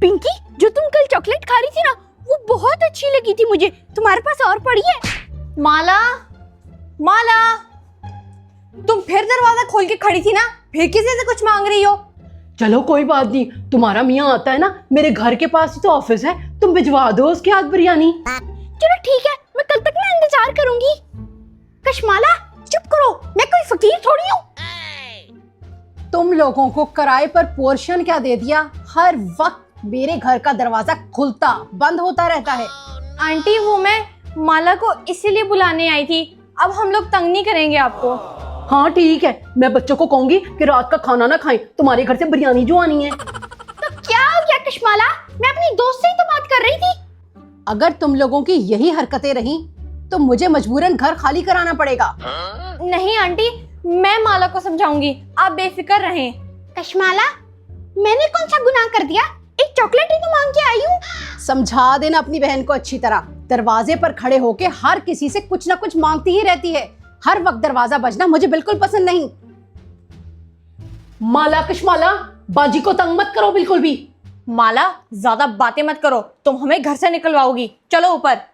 पिंकी, जो तुम कल चॉकलेट खा रही थी ना, वो बहुत अच्छी लगी थी मुझे। तुम्हारे पास और पड़ी है? माला, माला, तुम फिर दरवाजा खोल के खड़ी थी ना, फिर किसी से कुछ मांग रही हो? चलो कोई बात नहीं, तुम्हारा मियाँ आता है ना, मेरे घर के पास ही तो ऑफिस है, तुम भिजवा दो उसके हाथ बिरयानी। चलो ठीक है, मैं कल तक ना इंतजार करूंगी। कशमाला चुप करो, मैं कोई फकीर थोड़ी हूँ। तुम लोगों को किराए पर पोर्शन क्या दे दिया? हर वक्त मेरे घर का दरवाजा खुलता बंद होता रहता है। आंटी, वो मैं माला को इसीलिए बुलाने आई थी। अब हम लोग तंग नहीं करेंगे आपको। हाँ ठीक है, मैं बच्चों को कहूंगी कि रात का खाना ना खाएं, तुम्हारे घर से बिरयानी जो आनी है। तो क्या हो गया कशमाला? मैं अपनी दोस्त से ही तो बात कर रही थी। अगर तुम लोगों की यही हरकतें रही तो मुझे मजबूरन घर खाली कराना पड़ेगा। नहीं आंटी, मैं माला को समझाऊंगी, आप बेफिक्र रहें। कशमाला, मैंने कौन सा गुनाह कर दिया? एक चॉकलेट ही तो मांग के आई हूँ। समझा देना अपनी बहन को अच्छी तरह। दरवाजे पर खड़े होके हर किसी से कुछ ना कुछ मांगती ही रहती है। हर वक्त दरवाजा बजना मुझे बिल्कुल पसंद नहीं। माला, कशमाला, बाजी को तंग मत करो बिल्कुल भी। माला, ज्यादा बातें मत करो, तुम हमें घर से निकलवाओगी। चलो ऊपर।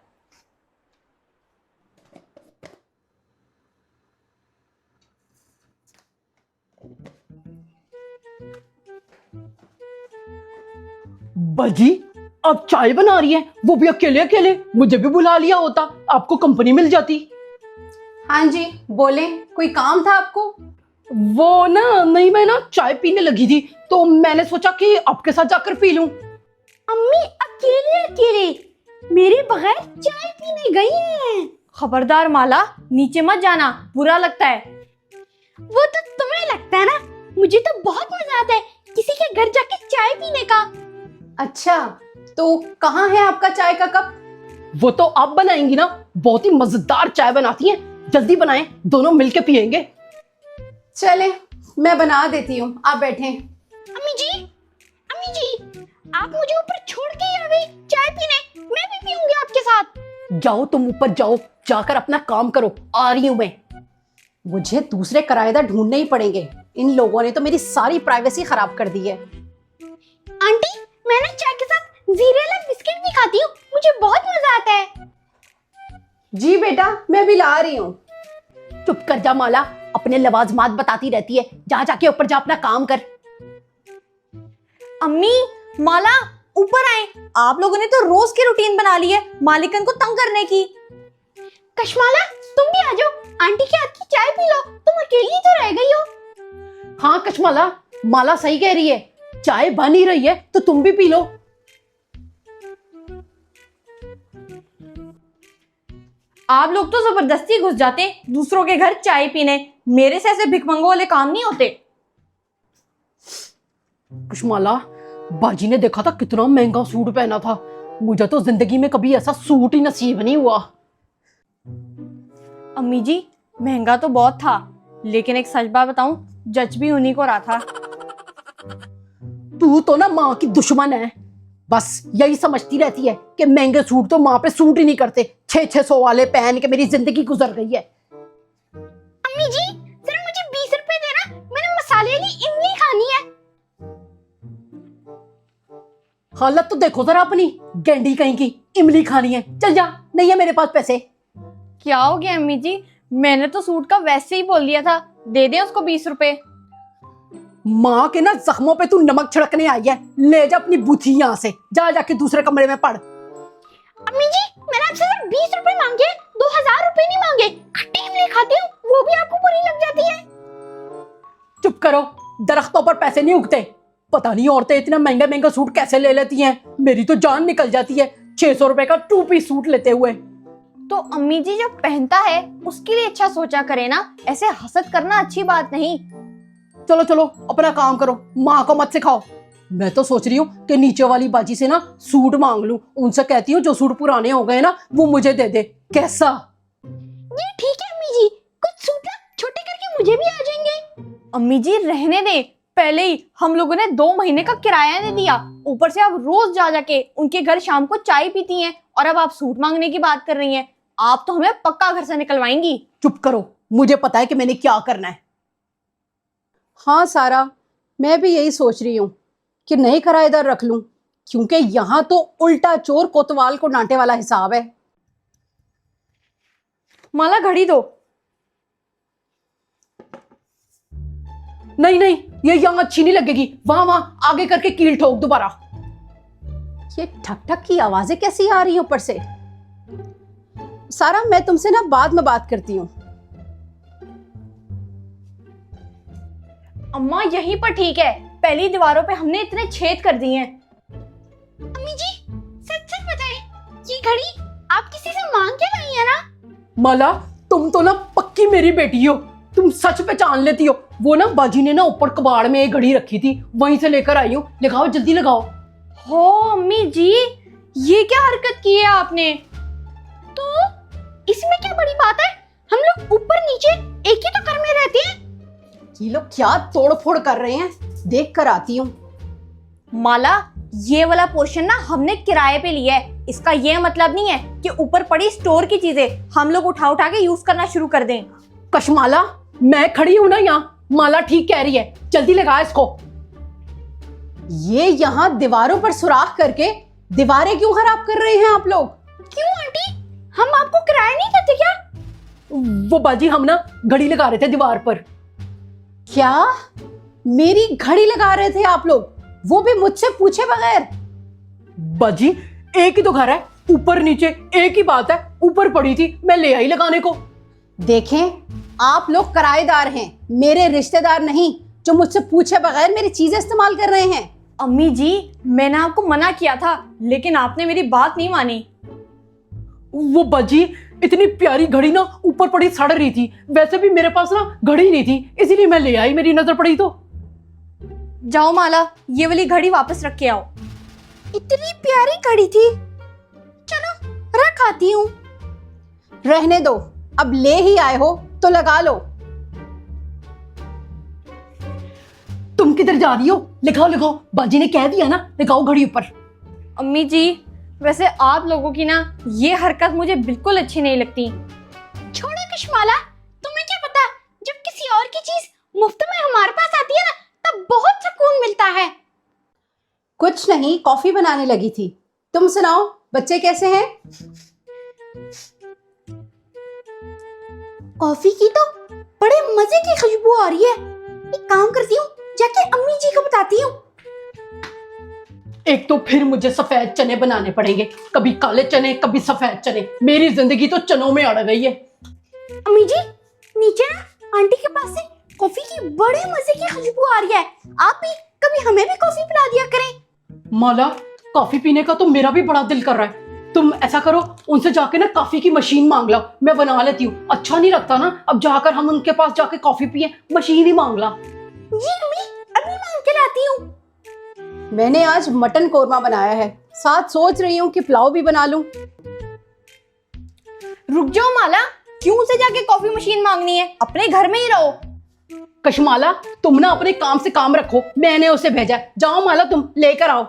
बाजी अब चाय बना रही है, वो भी अकेले अकेले। मुझे भी बुला लिया होता, आपको कंपनी मिल जाती। हाँ जी बोले, कोई काम था आपको? वो ना, नहीं, मैं ना चाय पीने लगी थी तो मैंने सोचा कि आपके साथ जाकर पी लूं। अम्मी अकेले अकेले मेरे बगैर चाय पीने गई हैं। खबरदार माला, नीचे मत जाना, बुरा लगता है। वो तो तुम्हें लगता है ना, मुझे तो बहुत मजा आता है किसी के घर जाके चाय पीने का। अच्छा, तो कहाँ है आपका चाय का कप? वो तो आप बनाएंगी ना, बहुत ही मजेदार चाय बनाती हैं। जल्दी बनाएं, दोनों मिलके पियेंगे। चले, मैं बना देती हूँ, आप बैठें। अम्मी जी, आप मुझे ऊपर छोड़ के ही आ गई चाय पीने। मैं भी पीऊंगी आपके साथ। जाओ, तुम ऊपर जाओ, जाकर अपना काम करो, आ रही हूं मैं। मुझे दूसरे किराएदार ढूंढने ही पड़ेंगे। इन लोगों ने तो मेरी सारी प्राइवेसी खराब कर दी है। आंटी, मैं ना चाय के साथ जीरेला बिस्किट भी खाती हूँ, मुझे बहुत मजा आता है। जी बेटा, मैं भी ला रही हूँ। चुप कर जा माला, अपने लवाजमात बताती रहती है। जा जाके ऊपर जा, अपना काम कर। अम्मी, माला, ऊपर आए। आप लोगों ने तो रोज की रूटीन बना ली है मालिकन को तंग करने की। कशमाला, तुम भी आ जाओ, आंटी के हाथ की चाय पी लो। तुम अकेली तो रह गई हो। हाँ कशमाला, माला सही कह रही है, चाय बन ही रही है तो तुम भी पी लो। आप लोग तो जबरदस्ती घुस जाते दूसरों के घर चाय पीने। मेरे से ऐसे भिखमंगों वाले काम नहीं होते। कशमाला, बाजी ने देखा था कितना महंगा सूट पहना था। मुझे तो जिंदगी में कभी ऐसा सूट ही नसीब नहीं हुआ। अम्मी जी, महंगा तो बहुत था, लेकिन एक सच बात बताऊं, जज भी उन्हीं को रहा था। तू तो ना माँ की दुश्मन है, बस यही समझती रहती है कि महंगे सूट तो माँ पे सूट ही नहीं करते। 600 वाले पहन के मेरी जिंदगी गुजर गई है। अम्मी जी, जरा मुझे 20 रुपए देना, मैंने मसाले वाली इमली खानी है। हालत तो देखो जरा अपनी, गेंडी कहीं की, इमली खानी है। चल जा, नहीं है मेरे पास पैसे। क्या हो गया अम्मी जी? मैंने तो सूट का वैसे ही बोल दिया था, दे दें उसको 20 रुपए। माँ के ना जख्मों पे तू नमक छिड़कने आई है। ले जा अपनी बूथी यहाँ से, जा जाके दूसरे कमरे में पढ़। अम्मी जी, मैंने आपसे सिर्फ 20 रुपए मांगे, 2000 रुपए नहीं मांगे। खट्टी इमली खाती हूँ, वो भी आपको बुरी लग जाती है। चुप करो, दरख्तों पर पैसे नहीं उगते। पता नहीं औरतें इतना महंगा महंगा सूट कैसे ले लेती हैं। मेरी तो जान निकल जाती है 600 रुपए का 2 पीस सूट लेते हुए। तो अम्मी जी, जो पहनता है उसके लिए अच्छा सोचा करे ना, ऐसे हसद करना अच्छी बात नहीं। चलो चलो, अपना काम करो, माँ को मत सिखाओ। मैं तो सोच रही हूँ कि नीचे वाली बाजी से ना सूट मांग लूं। उनसे कहती हूँ जो सूट पुराने हो गए ना, वो मुझे दे दे। कैसा? ये ठीक है अम्मी जी, कुछ सूट ना छोटे करके मुझे भी आ जाएंगे। अम्मी जी रहने दे, पहले ही हम लोगों ने 2 महीने का किराया दे दिया, ऊपर से आप रोज जा जाके उनके घर शाम को चाय पीती हैं, और अब आप सूट मांगने की बात कर रही हैं। आप तो हमें पक्का घर से निकलवाएंगी। चुप करो, मुझे पता है कि मैंने क्या करना है। हाँ सारा, मैं भी यही सोच रही हूँ कि नए किराएदार रख लूं। क्योंकि यहाँ तो उल्टा चोर कोतवाल को डांटे वाला हिसाब है। माला घड़ी दो। नहीं नहीं, ये यहाँ अच्छी नहीं लगेगी, वहां वहां आगे करके कील ठोक दोबारा। ये ठक ठक की आवाजें कैसी आ रही हैं ऊपर से? सारा, मैं तुमसे ना बाद में बात करती हूँ। अम्मा यहीं पर ठीक है, पहली दीवारों पे हमने इतने छेद कर दिए हैं। अम्मी जी, सच सच बताएं, ये घड़ी आप किसी से मांग के लाई है ना? माला, तुम तो ना पक्की मेरी बेटी हो, तुम सच पहचान लेती हो। वो ना बाजी ने ना ऊपर कबाड़ में एक घड़ी रखी थी, वहीं से लेकर आई हूँ। लगाओ, जल्दी लगाओ। हो अम्मी जी, ये क्या हरकत की है आपने? तो इसमें क्या बड़ी बात है? हम लोग ऊपर नीचे एक ही तो घर में रहते हैं। ये लोग क्या तोड़ फोड़ कर रहे हैं, देख कर आती हूँ। माला, ये वाला पोर्शन ना हमने किराए पे लिया है। इसका ये मतलब नहीं है कि ऊपर पड़ी स्टोर की चीजें हम लोग उठा उठा के यूज करना शुरू कर दें। कशमाला, मैं खड़ी हूं ना यहाँ। माला ठीक कह रही है, जल्दी लगा इसको। ये यहाँ दीवारों पर सुराख करके दीवारें क्यों खराब कर रहे हैं आप लोग? क्यों आंटी, हम आपको किराया नहीं देते क्या? वो बाजी, हम ना घड़ी लगा रहे थे दीवार पर। क्या मेरी घड़ी लगा रहे थे आप लोग, वो भी मुझसे पूछे बगैर? बाजी, एक ही तो घर है, ऊपर नीचे एक ही बात है। ऊपर पड़ी थी, मैं ले आई लगाने को। देखें, आप लोग किराएदार हैं, मेरे रिश्तेदार नहीं, जो मुझसे पूछे बगैर मेरी चीजें इस्तेमाल कर रहे हैं। अम्मी जी, मैंने आपको मना किया था, लेकिन आपने मेरी बात नहीं मानी। वो बाजी, इतनी प्यारी घड़ी ना ऊपर पड़ी सड़ रही थी। वैसे भी मेरे पास ना घड़ी नहीं थी, इसीलिए मैं ले आई, मेरी नजर पड़ी तो। जाओ माला, ये वाली घड़ी वापस रख के आओ। इतनी प्यारी घड़ी थी, चलो रख आती हूँ। रहने दो, अब ले ही आए हो तो लगा लो। तुम किधर जा रही हो? लगाओ लगाओ, बाजी ने कह दिया ना, लगाओ घड़ी ऊपर। अम्मी जी, वैसे आप लोगों की ना ये हरकत मुझे बिल्कुल अच्छी नहीं लगती। छोड़ो कशमाला, तुम्हें क्या पता, जब किसी और की चीज मुफ्त में हमारे पास आती है ना, तब बहुत सुकून मिलता है। कुछ नहीं, कॉफी बनाने लगी थी। तुम सुनाओ, बच्चे कैसे हैं? कॉफी की तो बड़े मजे की खुशबू आ रही है। एक काम करती हूँ, जाके अम्मी जी को बताती हूँ। एक तो फिर मुझे सफेद चने बनाने पड़ेंगे, कभी काले चने कभी सफेद चने। मेरी जिंदगी तो चनों में अड़ गई है। अम्मी जी, नीचे ना आंटी के पास से कॉफी की बड़े मजे की खुशबू आ रही है। आप भी कभी हमें भी कॉफी पिला दिया करें। माला, कॉफी पीने का तो मेरा भी बड़ा दिल कर रहा है। तुम ऐसा करो, उनसे जाके ना कॉफी की मशीन मांग लो, मैं बना लेती हूँ। अच्छा नहीं लगता ना अब जाकर हम उनके पास जाके कॉफी पिए, मशीन ही मांग ला। जी अम्मी, अभी मांग के लाती हूँ। मैंने आज मटन कोरमा बनाया है, साथ सोच रही हूँ कि पुलाव भी बना लूं। रुक जाओ माला, क्यों से जाके कॉफी मशीन मांगनी है? अपने घर में ही रहो। कशमाला, तुम ना अपने काम से काम रखो, मैंने उसे भेजा। जाओ माला, तुम लेकर आओ।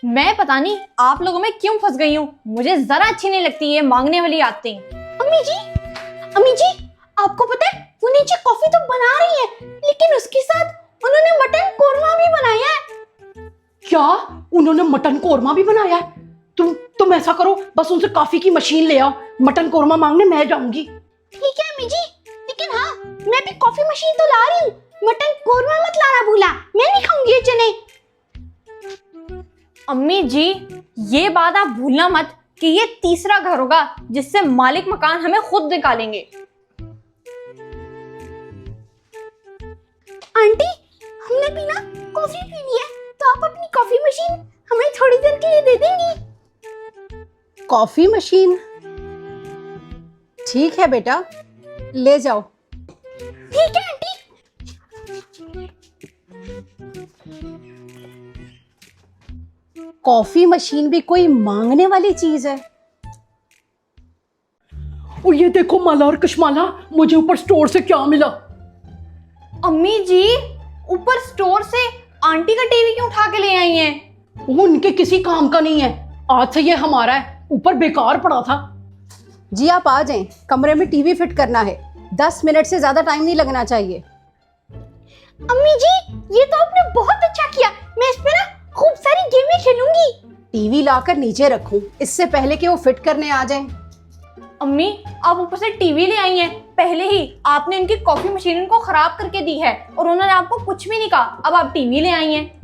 मैं पता नहीं आप लोगों में क्यों फंस गई हूँ, मुझे जरा अच्छी नहीं लगती ये मांगने वाली आदतें। अम्मी जी, आपको पता है वो नीचे कॉफी तो बना रही है, लेकिन उसके साथ उन्होंने मटन कोरमा भी बनाया है। क्या उन्होंने मटन कोरमा भी बनाया है? तुम ऐसा करो, बस उनसे कॉफी की मशीन ले आओ, मटन कोरमा मांगने मैं जाऊंगी। ठीक है अम्मी जी, लेकिन हाँ, मैं भी कॉफी मशीन तो ला रही हूँ। मटन कोरमा मत लाना भूला, मैं नहीं खाऊंगी ये चने। अम्मी जी, ये बात आप भूलना मत कि ये तीसरा घर होगा जिससे मालिक मकान हमें खुद निकालेंगे। आंटी, हमने भी ना कॉफी पी ली है, तो आप अपनी कॉफी मशीन हमें थोड़ी देर के लिए दे देंगी? Coffee machine? ठीक है बेटा, ले जाओ। ठीक है आंटी। कॉफी मशीन भी कोई मांगने वाली चीज है? और ये देखो माला और कशमाला, मुझे ऊपर स्टोर से क्या मिला। अम्मी जी, ऊपर स्टोर से आंटी का टीवी क्यों उठा के ले आई हैं? वो उनके किसी काम का नहीं है, आज से ये हमारा है, ऊपर बेकार पड़ा था। जी आप आ जाएं, कमरे में टीवी फिट करना है। 10 मिनट से ज्यादा टाइम नहीं लगना चाहिए। अम्मी जी, ये तो आपने बहुत अच्छा किया। मैं इस पे ना खूब सारी गेमें खेलूंगी। टीवी लाकर नीचे रखूं इससे पहले कि वो फिट करने आ जाएं। अम्मी, आप ऊपर से टीवी ले आई हैं, पहले ही आपने उनकी कॉफी मशीन उनको खराब करके दी है और उन्होंने आपको कुछ भी नहीं कहा, अब आप टीवी ले आई हैं।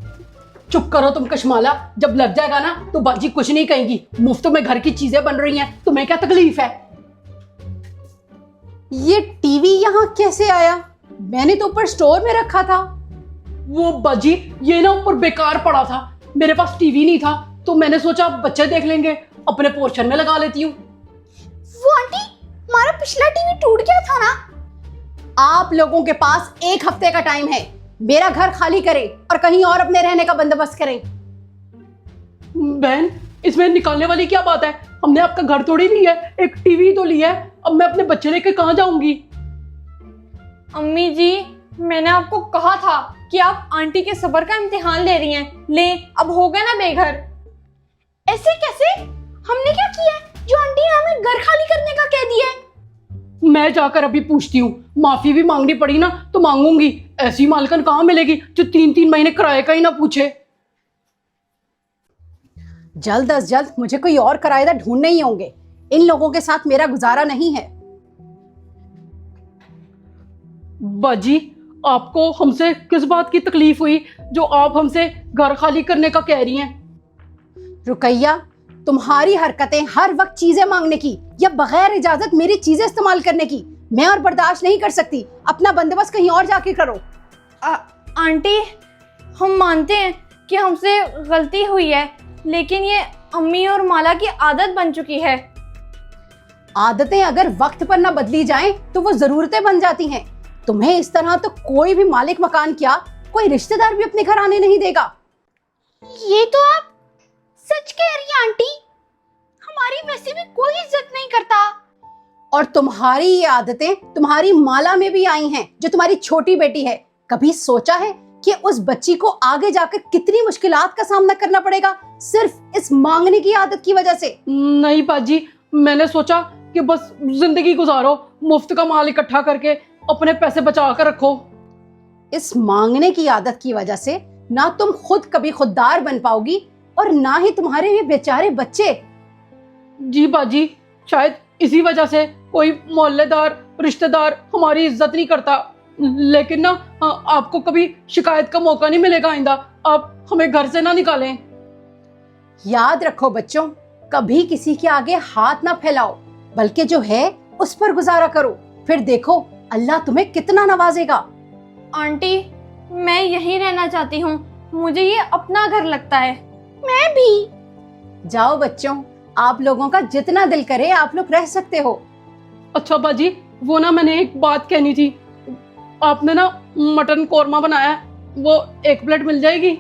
चुप करो तुम कशमाला, जब लग जाएगा ना तो बाजी कुछ नहीं कहेगी। मुफ्त में घर की चीजें बन रही हैं, तुम्हें क्या तकलीफ है? ये टीवी यहाँ कैसे आया? मैंने तो ऊपर स्टोर में रखा था। वो बाजी ये ना ऊपर बेकार पड़ा था, मेरे पास टीवी नहीं था तो मैंने सोचा बच्चे देख लेंगे, अपने पोर्शन में लगा लेती हूँ। वो आंटी, हमारा पिछला टीवी टूट गया था ना। आप लोगों के पास 1 हफ्ते का टाइम है। मेरा घर खाली करें और कहीं और अपने रहने का बंदोबस्त करें। बहन, इसमें निकालने वाली क्या बात है? हमने आपका घर थोड़ी लिया है, एक टीवी तो लिया है। अब मैं अपने बच्चे लेके कहाँ जाऊंगी? अम्मी जी, मैंने आपको कहा था कि आप आंटी के सब्र का इम्तिहान ले रही हैं। ले, अब हो गया ना बेघर। ऐसे कैसे? हमने क्या किया है जो आंटी ने हमें घर खाली करने का कह दिया है? मैं जाकर अभी पूछती हूँ, माफी भी मांगनी पड़ी ना तो मांगूंगी। ऐसी मालकन कहाँ मिलेगी जो 3-3 महीने किराए का ही ना पूछे। जल्द अज जल्द मुझे कोई और किराएदार ढूंढने ही होंगे। इन लोगों के साथ मेरा गुजारा नहीं है। बाजी, आपको हमसे किस बात की तकलीफ हुई जो आप हमसे घर खाली करने का कह रही हैं? रुकैया, तुम्हारी हरकतें हर वक्त चीजें मांगने की या बगैर इजाजत मेरी चीजें इस्तेमाल करने की मैं और बर्दाश्त नहीं कर सकती। अपना बंदोबस्त कहीं और जाके करो। आंटी, हम मानते हैं कि हमसे गलती हुई है, लेकिन ये अम्मी और माला की आदत बन चुकी है। आदतें अगर वक्त पर ना बदली जाएं तो वो जरूरतें बन जाती हैं। तुम्हें इस तरह तो कोई भी मालिक मकान क्या, कोई रिश्तेदार भी अपने घर आने नहीं देगा। ये तो आप सच कह रही हैं आंटी। हमारी वैसे भी कोई इज्जत नहीं करता। और तुम्हारी ये आदतें तुम्हारी माला में भी आई हैं, जो तुम्हारी छोटी बेटी है। कभी सोचा है कि उस बच्ची को आगे जाकर कितनी मुश्किलात का सामना करना पड़ेगा सिर्फ इस मांगने की आदत की वजह से? नहीं बाजी, मैंने सोचा कि बस जिंदगी गुजारो, मुफ्त का माल इकट्ठा करके अपने पैसे बचा कर रखो। इस मांगने की आदत की वजह से ना तुम खुद कभी खुददार बन पाओगी और ना ही तुम्हारे ये बेचारे बच्चे। जी बाजी, शायद इसी वजह से कोई मोहल्लेदार रिश्तेदार हमारी इज्जत नहीं करता। लेकिन ना आपको कभी शिकायत का मौका नहीं मिलेगा आइंदा। आप हमें घर से ना निकालें। याद रखो बच्चों, कभी किसी के आगे हाथ ना फैलाओ, बल्कि जो है उस पर गुजारा करो। फिर देखो अल्लाह तुम्हें कितना नवाजेगा। आंटी, मैं यहीं रहना चाहती हूँ, मुझे ये अपना घर लगता है। मैं भी। जाओ बच्चों, आप लोगों का जितना दिल करे आप लोग रह सकते हो। अच्छा बाजी, वो ना मैंने एक बात कहनी थी। आपने ना मटन कोरमा बनाया है, वो 1 प्लेट मिल जाएगी?